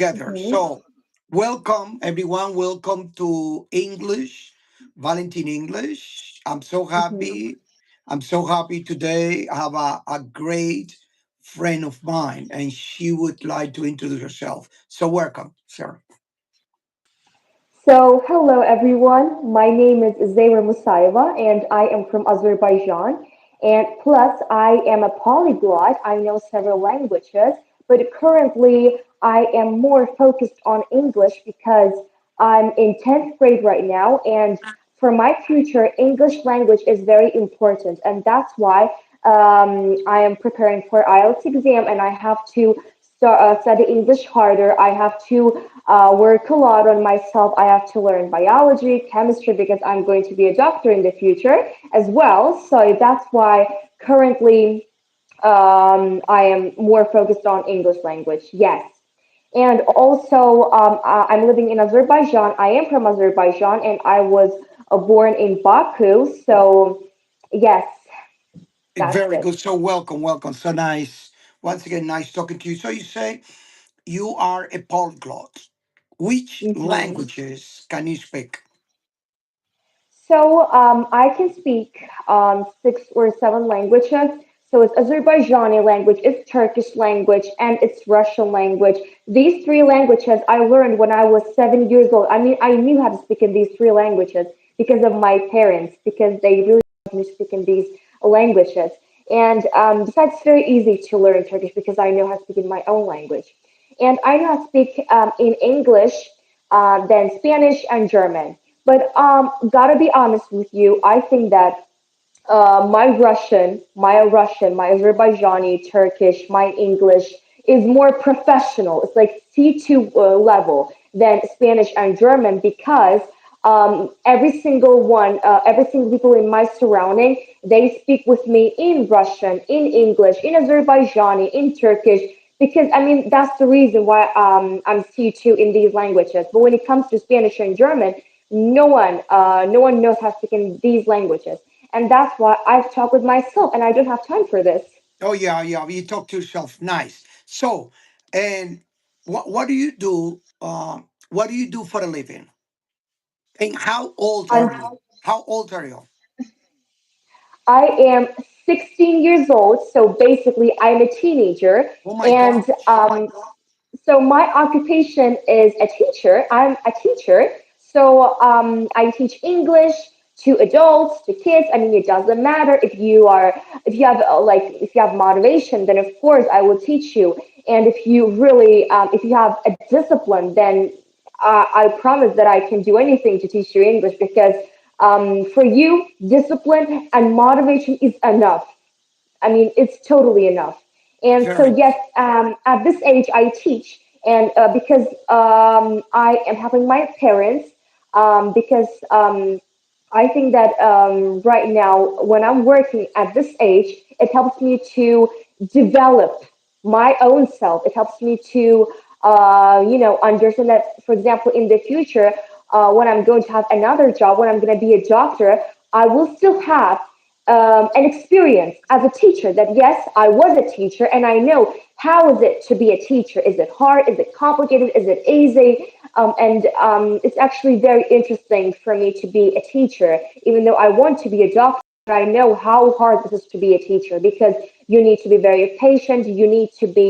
together. Mhm. So, welcome everyone. Welcome to English, Valentin English. I'm so Mhm. happy. I'm so happy today. I have a great friend of mine, and she would like to introduce herself. So, welcome, Sarah. So, hello everyone. My name is Zayra Musaiva and I am from Azerbaijan. And plus, I am a polyglot. I know several languages, but currently I am more focused on English because I'm in 10th grade right now. And for my future, English language is very important. And that's why I am preparing for IELTS exam and I have to study English harder. I have to work a lot on myself. I have to learn biology, chemistry, because I'm going to be a doctor in the future as well. So that's why currently I am more focused on English language. Yes. And also, I'm living in Azerbaijan. I am from Azerbaijan and I was born in Baku. So, yes, that's Very it. good. So, welcome, welcome. So nice. Once again, nice talking to you. So, you say you are a polyglot. Which Mhm. languages can you speak? So I can speak six or seven languages. So it's Azerbaijani language, it's Turkish language, and it's Russian language. These three languages I learned when I was 7 years old. I mean, I knew how to speak in these three languages because of my parents, because they really wanted me to speak in these languages. And besides, it's very easy to learn Turkish because I know how to speak in my own language. And I know how to speak in English, then Spanish and German. But gotta be honest with you, I think that my Azerbaijani, Turkish, my English is more professional. It's like C2 level than Spanish and German because every single people in my surrounding, they speak with me in Russian, in English, in Azerbaijani, in Turkish. Because I mean that's the reason why I'm C2 in these languages. But when it comes to Spanish and German, no one knows how to speak in these languages. And that's why I've talked with myself and I don't have time for this. Oh yeah, yeah. You talk to yourself. Nice. So, and what do you do? What do you do for a living? And how old I'm are you? How old are you? I am 16 years old, so basically I'm a teenager. Oh my And gosh. so my occupation is a teacher. I'm a teacher. So I teach English to adults, to kids. I mean, it doesn't matter if you have motivation, then of course I will teach you. And if you have a discipline, then I promise that I can do anything to teach you English because for you, discipline and motivation is enough. I mean, it's totally enough. And so, Very yes, at this age, I teach, and because I am helping my parents, because I think that right now, when I'm working at this age, it helps me to develop my own self. It helps me to, understand that, for example, in the future, when I'm going to have another job, when I'm going to be a doctor, I will still have an experience as a teacher that yes, I was a teacher and I know how is it to be a teacher. Is it hard? Is it complicated? Is it easy? And it's actually very interesting for me to be a teacher, even though I want to be a doctor. I know how hard this is to be a teacher because you need to be very patient. You need to be,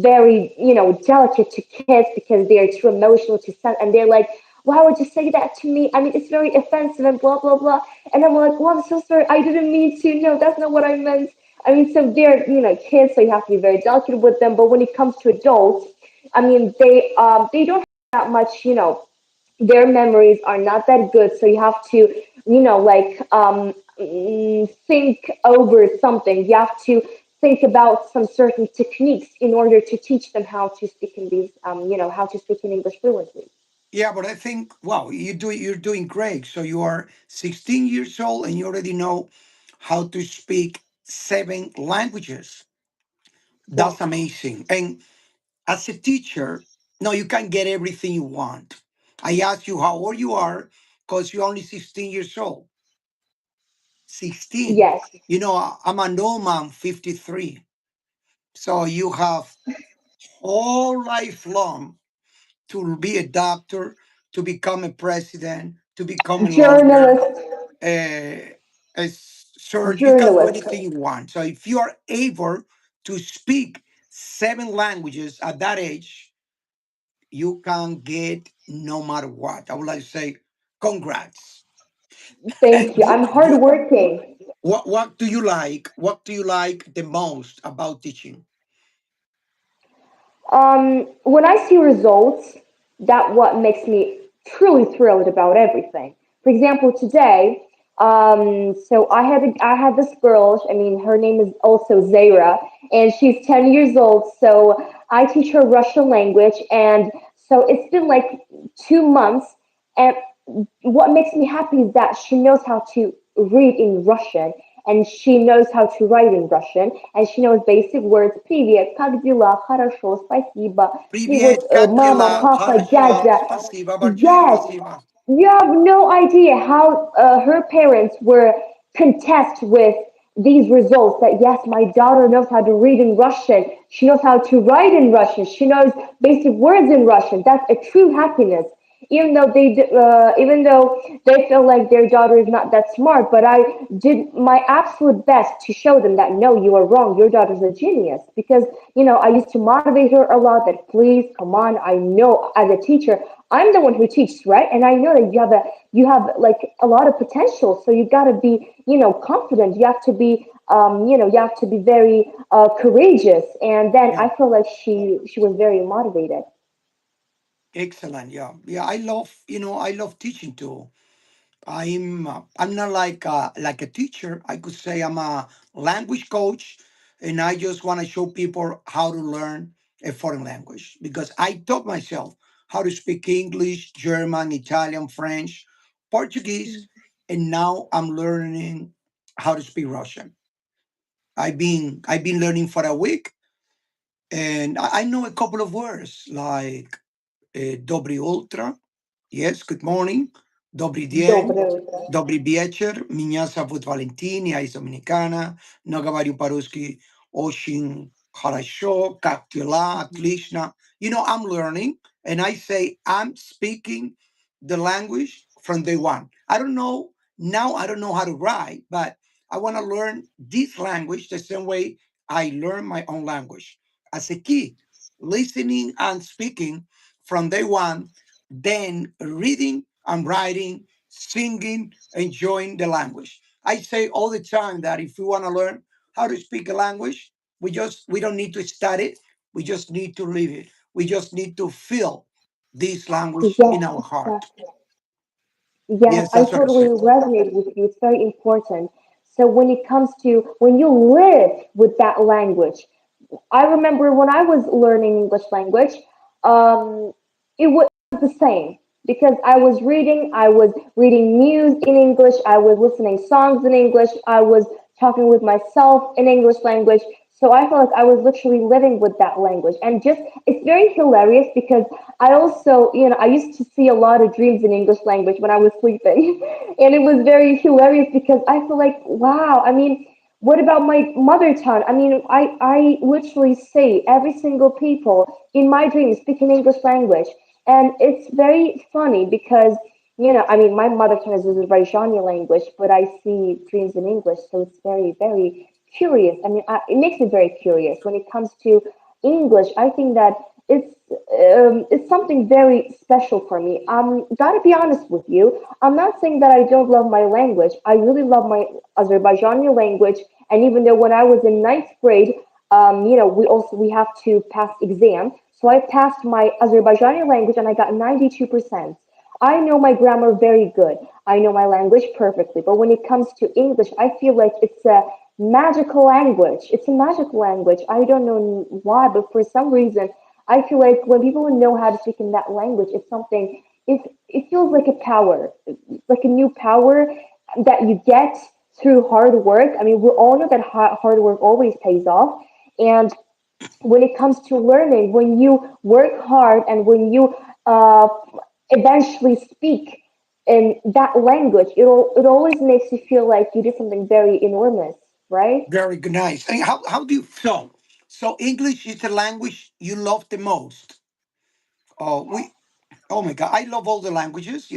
very, delicate to kids because they are too emotional to send, and they're like, why would you say that to me? I mean, it's very offensive and blah, blah, blah. And I'm like, well, I'm so sorry. I didn't mean to. No, that's not what I meant. I mean, so they're, kids, so you have to be very delicate with them. But when it comes to adults, I mean, they don't have that much, their memories are not that good. So you have to, think over something. You have to think about some certain techniques in order to teach them how to speak in how to speak in English fluently. yeah, but I think wow, you're doing great. So you are 16 years old and you already know how to speak seven languages. Yes. That's amazing. And as a teacher, no, you can get everything you want. I asked you how old you are because you're only 16 years old. 16. Yes. I'm an old man, 53. So you have whole life long to be a doctor, to become a president, to become a lawyer, Journalist, a, a surgeon. You can do journalist. anything you want. So if you are able to speak seven languages at that age, you can get no matter what. I would like to say, congrats. Thank And you. I'm you, hardworking. what do you like? What do you like the most about teaching? When I see results, that what makes me truly thrilled about everything. For example, today, so I had this girl. I mean, her name is also Zaira, and she's 10 years old. So I teach her Russian language, and so it's been like 2 months, and what makes me happy is that she knows how to read in Russian and she knows how to write in Russian and she knows basic words. Привет, как дела? Хорошо, спасибо. Привет, Привет, как mama, дела? papa, Хорошо, дядя. спасибо большое, Yes, спасибо. you have no idea how her parents were contest with these results that yes, my daughter knows how to read in Russian. She knows how to write in Russian. She knows basic words in Russian. That's a true happiness. Even though they feel like their daughter is not that smart, but I did my absolute best to show them that no, you are wrong. Your daughter's a genius because I used to motivate her a lot. That please come on. I know as a teacher, I'm the one who teaches, right? And I know that you have like a lot of potential. So you got to be confident. You have to be you have to be very courageous. And then Yeah, I feel like she was very motivated. excellent. Yeah, yeah. I love teaching too. I'm not like a teacher. I could say I'm a language coach, and I just want to show people how to learn a foreign language because I taught myself how to speak English, German, Italian, French, Portuguese, and now I'm learning how to speak Russian. I've been learning for a week, and I know a couple of words like Dobry Ultra. Yes, good morning. Добрый день. Доброе утро. Добрый вечер. Меня зовут Валентин, я из Доминикана. Но говорю по-русски очень хорошо. Как дела? Отлично. I'm learning and I say I'm speaking the language from day one. I don't know, now I don't know how to write, but I want to learn this language the same way I learn my own language. As a kid, listening and speaking from day one, then reading and writing, singing, enjoying the language. I say all the time that if we want to learn how to speak a language, we don't need to study it. We just need to live it. We just need to feel this language Yes, in our heart. exactly. Yes, Yes, I that's what I totally say. resonate with you. It's very important. So when it comes to when you live with that language, I remember when I was learning English language, um, it was the same because I was reading news in English, I was listening songs in English, I was talking with myself in English language. So I felt like I was literally living with that language, and just it's very hilarious because I also, I used to see a lot of dreams in English language when I was sleeping, and it was very hilarious because I feel like, wow, I mean what about my mother tongue? I mean, I literally say every single people in my dreams speak in English language. And it's very funny because, I mean, my mother tongue is Azerbaijani language, but I see dreams in English. So it's very, very curious. I mean, it makes me very curious. When it comes to English, I think that it's something very special for me. Gotta be honest with you. I'm not saying that I don't love my language. I really love my Azerbaijani language. And even though when I was in ninth grade, we have to pass exam. So I passed my Azerbaijani language and I got 92%. I know my grammar very good. I know my language perfectly. But when it comes to English, I feel like it's a magical language. It's a magical language. I don't know why, but for some reason, I feel like when people know how to speak in that language, it's something. It feels like a power, like a new power that you get through hard work. I mean, we all know that hard work always pays off, and when it comes to learning, when you work hard and when you uh, eventually speak in that language, it always makes you feel like you did something very enormous, right? Very good, nice. And how do you feel? So English is the language you love the most. Oh, oh my God, I love all the languages.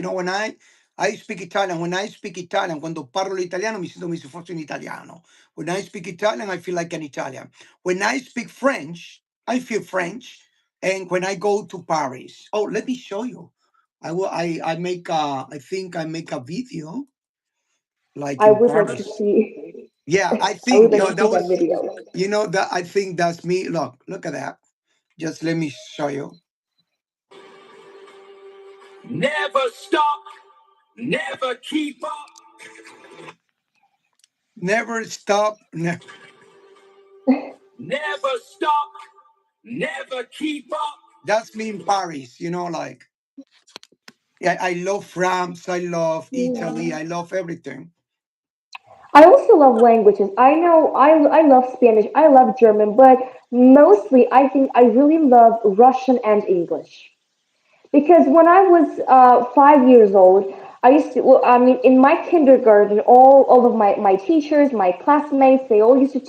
I speak Italian. When I speak Italian, quando parlo l'italiano mi sento come se fossi un italiano. When I speak Italian, I feel like an Italian. When I speak French, I feel French. And when I go to Paris, oh, let me show you. I make I think I make a video like I in would like to Paris. see. Yeah, I I would think like to that see that was, video. that I think that's me. Look at that. Just let me show you. Never stop, never keep up. Never stop, never stop, never keep up. That's me in Paris, like, yeah, I love France, I love Italy, Yeah. I love everything. I also love languages. I know I love Spanish, I love German, but mostly I think I really love Russian and English. Because when I was 5 years old, I used to, well, I mean, in my kindergarten, all of my teachers, my classmates, they all used to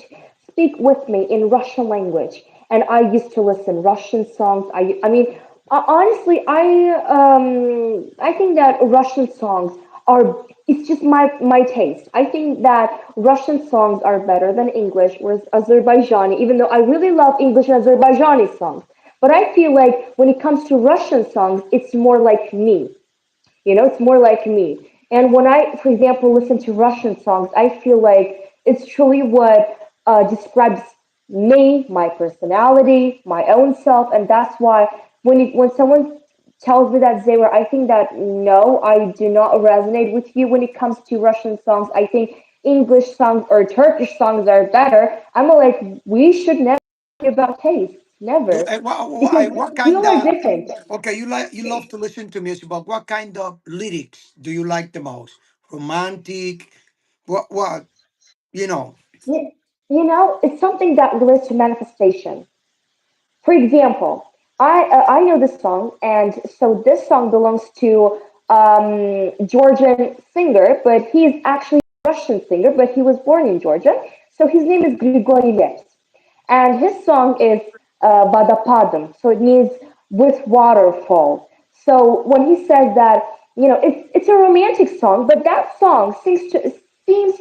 speak with me in Russian language. And I used to listen Russian songs. I mean, honestly, I think that Russian songs are, it's just my taste. I think that Russian songs are better than English, whereas Azerbaijani, even though I really love English and Azerbaijani songs. But I feel like when it comes to Russian songs, it's more like me. It's more like me. And when I, for example, listen to Russian songs, I feel like it's truly what describes me, my personality, my own self, and that's why when someone tells me that Zara, I think that no, I do not resonate with you when it comes to Russian songs. I think English songs or Turkish songs are better. I'm like, we should never argue about taste, never, because What we kind all are of, different. okay, you love to listen to music, but what kind of lyrics do you like the most? Romantic? What, you know? You, it's something that relates to manifestation. For example, I know this song, and so this song belongs to Georgian singer, but he's actually a Russian singer, but he was born in Georgia. So his name is Grigory Leps, and his song is Badapadam, so it means with waterfall. So when he says that, it's a romantic song, but that song seems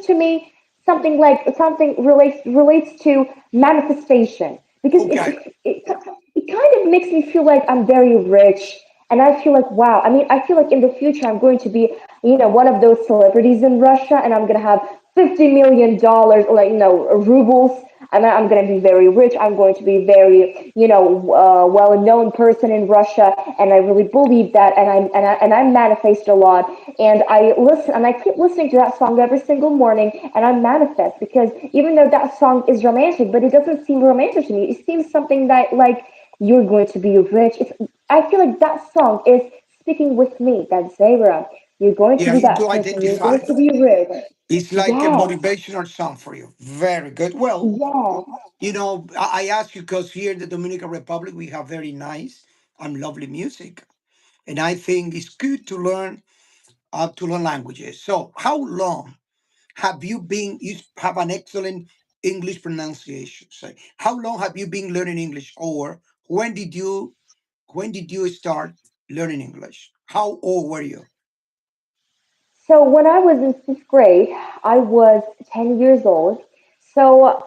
to me something relates to manifestation because Okay. it kind of makes me feel like I'm very rich, and I feel like wow. I mean, I feel like in the future I'm going to be one of those celebrities in Russia, and I'm gonna have $50 million, or like rubles, and I'm going to be very rich. I'm going to be very well-known person in Russia, and I really believe that, and I manifest a lot, and I listen and I keep listening to that song every single morning, and I manifest because even though that song is romantic, but it doesn't seem romantic to me. It seems something that like you're going to be rich. I feel like that song is speaking with me. That Zara, you're going to Yeah, be you that do person. You're identify. going to be rich. It's like a Yes, motivational song for you. Very good. Well, yes. I ask you because here in the Dominican Republic we have very nice and lovely music, and I think it's good to learn languages. So, how long have you been? You have an excellent English pronunciation. Say, how long have you been learning English, or when did you start learning English? How old were you? So when I was in fifth grade, I was 10 years old. So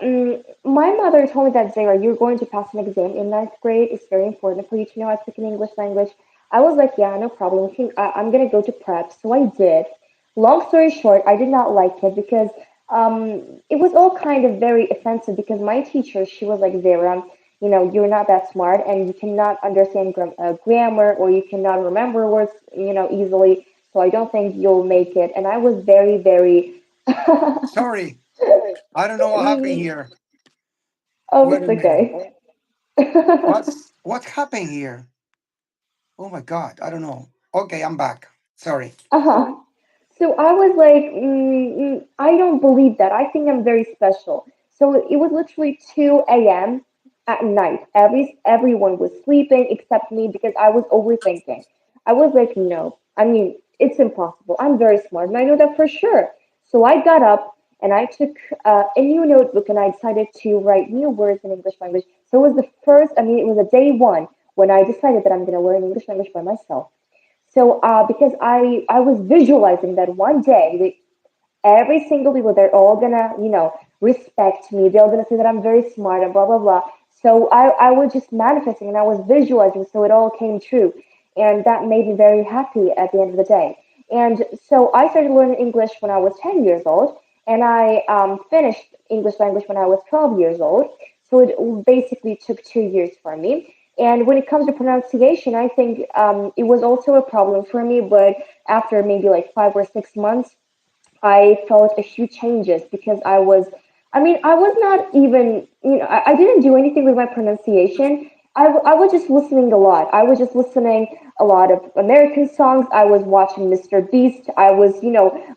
my mother told me that Zara, you're going to pass an exam in ninth grade. It's very important for you to know how to speak an English language. I was like, yeah, no problem. I'm going to go to prep. So I did. Long story short, I did not like it because it was all kind of very offensive because my teacher, she was like, Zara, you're not that smart and you cannot understand grammar or you cannot remember words, easily. So I don't think you'll make it. And I was very, very, Sorry, I don't know what happened here. oh, Wait it's a minute. okay. What happened here? Oh my God, I don't know. Okay, I'm back. Sorry. Uh-huh. So I was like, I don't believe that. I think I'm very special. So it was literally 2 a.m. at night. Everyone was sleeping except me because I was overthinking. I was like, no. I mean, it's impossible. I'm very smart, and I know that for sure. So I got up and I took a new notebook and I decided to write new words in English language. So it was the first, I mean, it was a day one when I decided that I'm going to learn English language by myself. So because I was visualizing that one day every single people, they're all gonna, respect me. They're all gonna say that I'm very smart and blah blah blah. So I was just manifesting and I was visualizing, so it all came true, and that made me very happy at the end of the day. And so I started learning English when I was 10 years old, and I finished English language when I was 12 years old. So it basically took 2 years for me. And when it comes to pronunciation, I think it was also a problem for me, but after maybe like 5 or 6 months, I felt a huge changes because I mean, I was not even, I didn't do anything with my pronunciation. I was just listening a lot. I was just listening a lot of American songs. I was watching Mr. Beast. I was,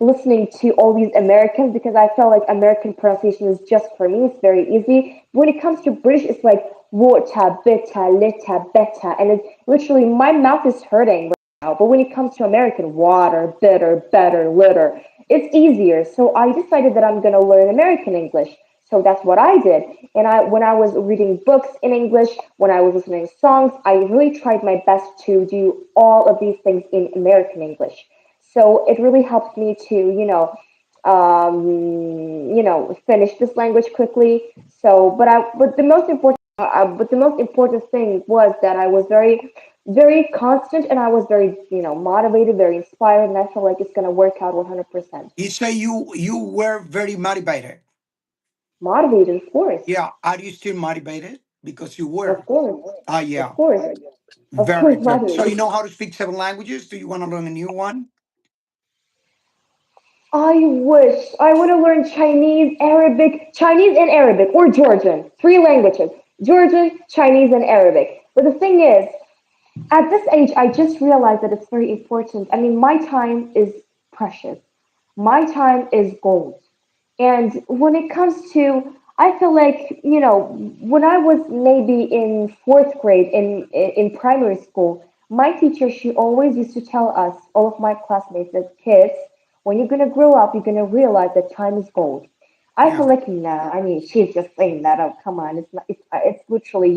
listening to all these Americans because I felt like American pronunciation is just for me. It's very easy. When it comes to British, it's like water, bitter, litter, better. And it's literally, my mouth is hurting now. But when it comes to American, water, bitter, better, litter, it's easier. So I decided that I'm going to learn American English. So that's what I did. And when I was reading books in English, when I was listening to songs, I really tried my best to do all of these things in American English. So it really helped me to, finish this language quickly. So, but the most important thing was that I was very, very constant, and I was very, motivated, very inspired, and I felt like it's gonna work out 100%. You say you were very motivated. Motivated, of course, Yeah, are you still motivated? Because you of were. course, Ah, of yeah, course, of very course, good. So you motivated. know how to speak 7 languages? Do you want to learn a new one? I wish I want to learn Chinese and Arabic, or Georgian, three languages: Georgian, Chinese, and Arabic. But the thing is, at this age, I just realized that it's very important. I mean, my time is precious. My time is gold. And when it comes to, I feel like, when I was maybe in fourth grade in primary school, my teacher, she always used to tell us, all of my classmates, as kids, when you're gonna grow up, you're gonna realize that time is gold. I Yeah. feel like, nah, I mean, she's just saying that. Oh, come on, it's not, it's literally,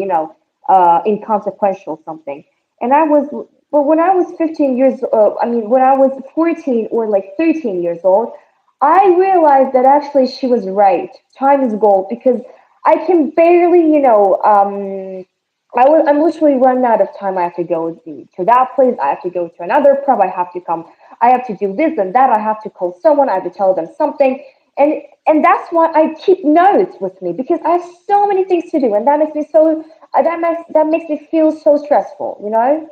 inconsequential something. And but when I was 15 years, I mean, when I was 14 or like 13 years old, I realized that actually she was right. Time is gold because I can barely, I'm literally running out of time. I have to go to that place. I have to go to another pub. I have to come. I have to do this and that. I have to call someone. I have to tell them something. And that's why I keep notes with me because I have so many things to do, and that makes me so that makes me feel so stressful. You know?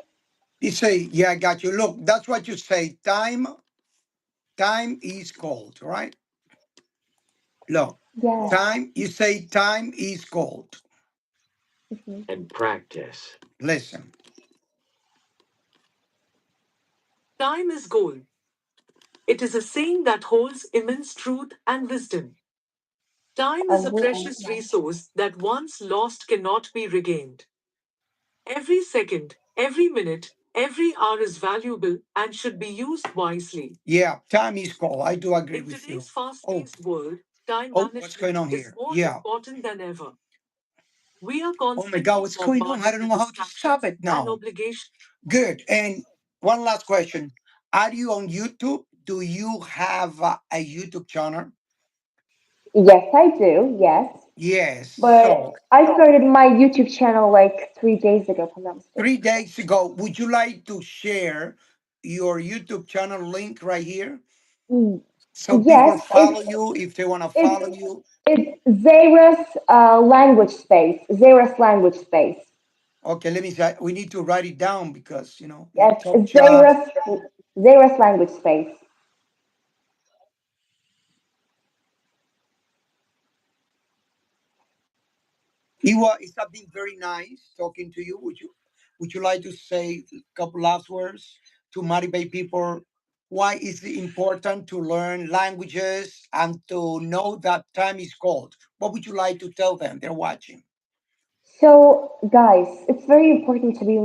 You say, yeah, I got you. Look, that's what you say. Time is gold, right? Look, Yeah. you say time is gold. Mhm. And practice. Listen. Time is gold. It is a saying that holds immense truth and wisdom. Time I is a will. precious resource that once lost cannot be regained. Every second, every minute, every hour is valuable and should be used wisely. Yeah, time is gold. I do agree in with you. Today's fast-paced world, time what's going on is here? More important than ever. We are oh my God, what's going on? I don't know how to stop it now. Obligation. Good. And one last question. Are you on YouTube? Do you have a YouTube channel? Yes, I do. Yes. Yes. But So I started my YouTube channel like 3 days ago, if I'm not mistaken. 3 days ago, would you like to share your YouTube channel link right here Mm, so people yes, follow you if they want to follow it's you? it's Zara's language space. Zara's language space. Okay, let me say, we need to write it down because, your Yes, top job. Zara's language space. Iwa, it's have been very nice talking to you. Would you like to say a couple last words to motivate people? Why is it important to learn languages and to know that time is gold? What would you like to tell them? They're watching. So, guys, it's very important to be,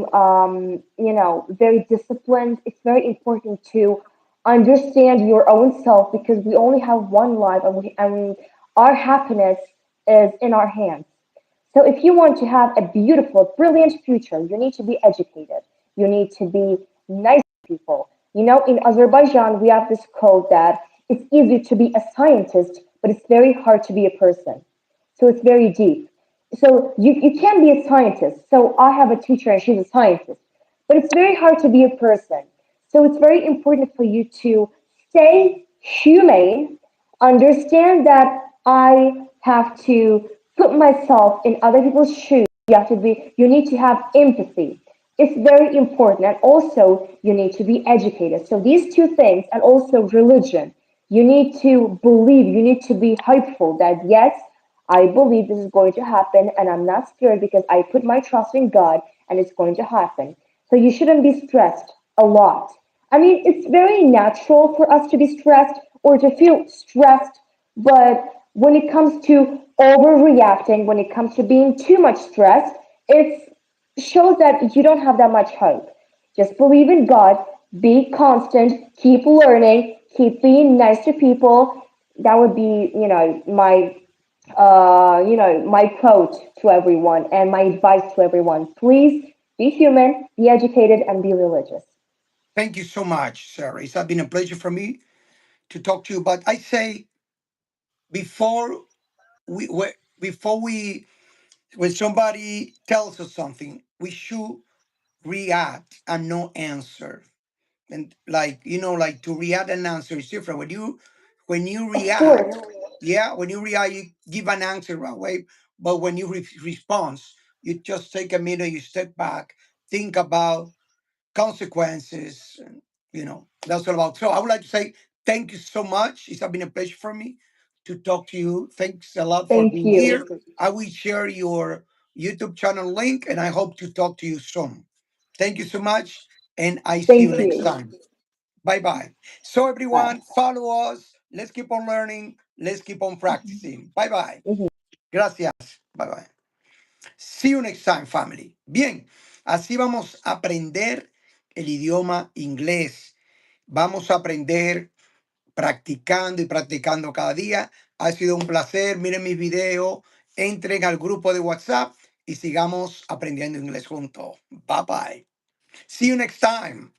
very disciplined. It's very important to understand your own self because we only have one life and our happiness is in our hands. So if you want to have a beautiful, brilliant future, you need to be educated. You need to be nice to people. You know, in Azerbaijan, we have this quote that it's easy to be a scientist, but it's very hard to be a person. So it's very deep. So you can be a scientist. So I have a teacher and she's a scientist, but it's very hard to be a person. So it's very important for you to stay humane, understand that I have to put myself in other people's shoes. You need to have empathy. It's very important. And also, you need to be educated. So these two things, and also religion, you need to believe, you need to be hopeful that yes, I believe this is going to happen, and I'm not scared because I put my trust in God and it's going to happen. So you shouldn't be stressed a lot. I mean, it's very natural for us to be stressed or to feel stressed, but when it comes to overreacting, when it comes to being too much stressed, it shows that you don't have that much hope. Just believe in God, be constant, keep learning, keep being nice to people. That would be, my quote to everyone and my advice to everyone. Please be human, be educated, and be religious. Thank you so much, Sarah. It's been a pleasure for me to talk to you. But I say before before we when somebody tells us something, we should react and no answer. And like like to react and answer is different. When you Of course. react, yeah, when you react, you give an answer right away. But when you respond, you just take a minute, you step back, think about consequences. And, that's all about. So I would like to say thank you so much. It's been a pleasure for me to talk to you. Thanks a lot for Thank being you. here. I will share your YouTube channel link and I hope to talk to you soon. Thank you so much. And I see you Thank next you. time. Bye bye. So, everyone, Bye. follow us. Let's keep on learning. Let's keep on practicing. Bye bye. Mhm. Gracias. Bye bye. See you next time, family. Bien, así vamos a aprender el idioma inglés. Vamos a aprender practicando y practicando cada día. Ha sido un placer. Miren mis videos, entren al grupo de WhatsApp y sigamos aprendiendo inglés juntos. Bye bye. See you next time.